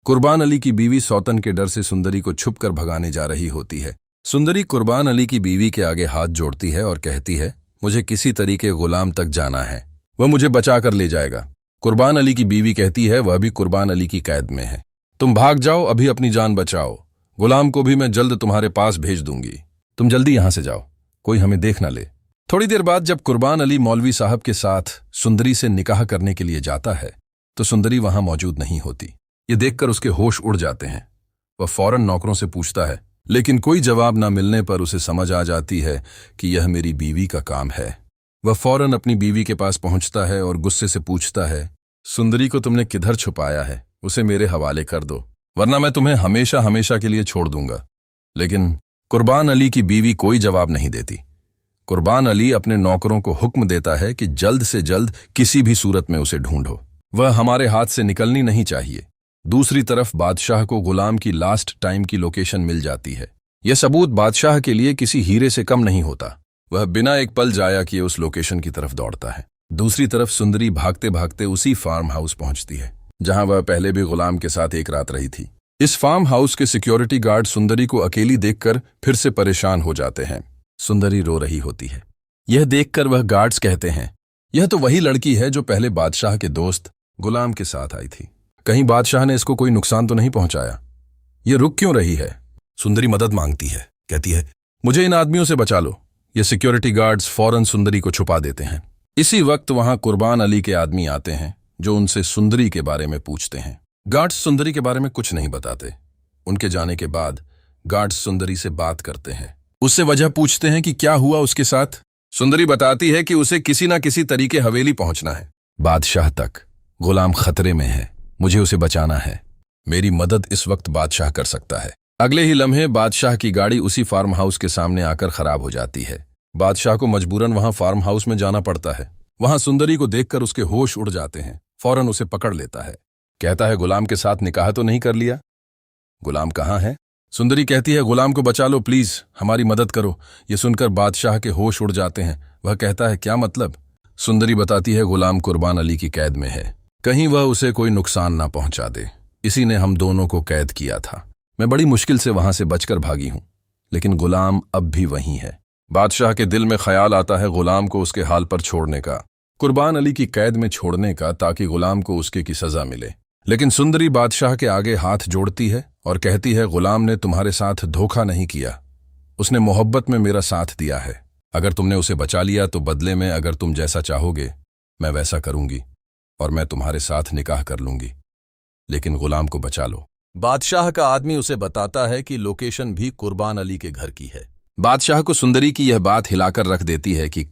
कुर्बान अली की बीवी सौतन के डर से सुंदरी को छुपकर भगाने जा रही होती है। सुंदरी कुर्बान अली की बीवी के आगे हाथ जोड़ती है और कहती है, मुझे किसी तरीके गुलाम तक जाना है, वह मुझे बचा कर ले जाएगा। कुर्बान अली की बीवी कहती है, वह भी कुर्बान अली की कैद में है, तुम भाग जाओ, अभी अपनी जान बचाओ, गुलाम को भी मैं जल्द तुम्हारे पास भेज दूंगी, तुम जल्दी यहां से जाओ, कोई हमें देख न ले। थोड़ी देर बाद जब कुर्बान अली मौलवी साहब के साथ सुंदरी से निकाह करने के लिए जाता है तो सुंदरी वहां मौजूद नहीं होती। ये देखकर उसके होश उड़ जाते हैं। वह फौरन नौकरों से पूछता है, लेकिन कोई जवाब न मिलने पर उसे समझ आ जाती है कि यह मेरी बीवी का काम है। वह फौरन अपनी बीवी के पास पहुंचता है और गुस्से से पूछता है, सुंदरी को तुमने किधर छुपाया है? उसे मेरे हवाले कर दो, वरना मैं तुम्हें हमेशा हमेशा के लिए छोड़ दूंगा। लेकिन कुर्बान अली की बीवी कोई जवाब नहीं देती। कुर्बान अली अपने नौकरों को हुक्म देता है कि जल्द से जल्द किसी भी सूरत में उसे ढूंढो, वह हमारे हाथ से निकलनी नहीं चाहिए। दूसरी तरफ बादशाह को गुलाम की लास्ट टाइम की लोकेशन मिल जाती है। यह सबूत बादशाह के लिए किसी हीरे से कम नहीं होता। वह बिना एक पल जाया किए उस लोकेशन की तरफ दौड़ता है। दूसरी तरफ सुंदरी भागते भागते उसी फार्म हाउस पहुंचती है जहां वह पहले भी गुलाम के साथ एक रात रही थी। इस फार्म हाउस के सिक्योरिटी गार्ड सुंदरी को अकेली देखकर फिर से परेशान हो जाते हैं। सुंदरी रो रही होती है। यह देखकर वह गार्ड्स कहते हैं, यह तो वही लड़की है जो पहले बादशाह के दोस्त गुलाम के साथ आई थी। कहीं बादशाह ने इसको कोई नुकसान तो नहीं पहुंचाया? ये रुक क्यों रही है? सुंदरी मदद मांगती है, कहती है, मुझे इन आदमियों से बचा लो। ये सिक्योरिटी गार्ड्स फौरन सुंदरी को छुपा देते हैं। इसी वक्त वहां कुर्बान अली के आदमी आते हैं जो उनसे सुंदरी के बारे में पूछते हैं। गार्ड्स सुंदरी के बारे में कुछ नहीं बताते। उनके जाने के बाद गार्ड्स सुंदरी से बात करते हैं, उससे वजह पूछते हैं कि क्या हुआ उसके साथ। सुंदरी बताती है कि उसे किसी ना किसी तरीके हवेली पहुंचना है, बादशाह तक। गुलाम खतरे में है, मुझे उसे बचाना है। मेरी मदद इस वक्त बादशाह कर सकता है। अगले ही लम्हे बादशाह की गाड़ी उसी फार्म हाउस के सामने आकर खराब हो जाती है। बादशाह को मजबूरन वहां फार्म हाउस में जाना पड़ता है। वहां सुंदरी को देखकर उसके होश उड़ जाते हैं। फौरन उसे पकड़ लेता है, कहता है, गुलाम के साथ निकाह तो नहीं कर लिया? गुलाम कहाँ है? सुंदरी कहती है, गुलाम को बचा लो प्लीज, हमारी मदद करो। ये सुनकर बादशाह के होश उड़ जाते हैं। वह कहता है, क्या मतलब? सुंदरी बताती है, गुलाम कुर्बान अली की कैद में है, कहीं वह उसे कोई नुकसान ना पहुंचा दे। इसी ने हम दोनों को कैद किया था। मैं बड़ी मुश्किल से वहां से बचकर भागी हूं, लेकिन गुलाम अब भी वहीं है। बादशाह के दिल में ख्याल आता है गुलाम को उसके हाल पर छोड़ने का, कुर्बान अली की कैद में छोड़ने का, ताकि गुलाम को उसके की सजा मिले। लेकिन सुंदरी बादशाह के आगे हाथ जोड़ती है और कहती है, गुलाम ने तुम्हारे साथ धोखा नहीं किया, उसने मोहब्बत में मेरा साथ दिया है। अगर तुमने उसे बचा लिया तो बदले में अगर तुम जैसा चाहोगे मैं वैसा करूंगी और मैं तुम्हारे साथ निकाह कर लूंगी, लेकिन गुलाम को बचा लो। बादशाह का आदमी उसे बताता है कि लोकेशन भी कुर्बान अली के घर की है। बादशाह को सुंदरी की यह बात हिलाकर रख देती है कि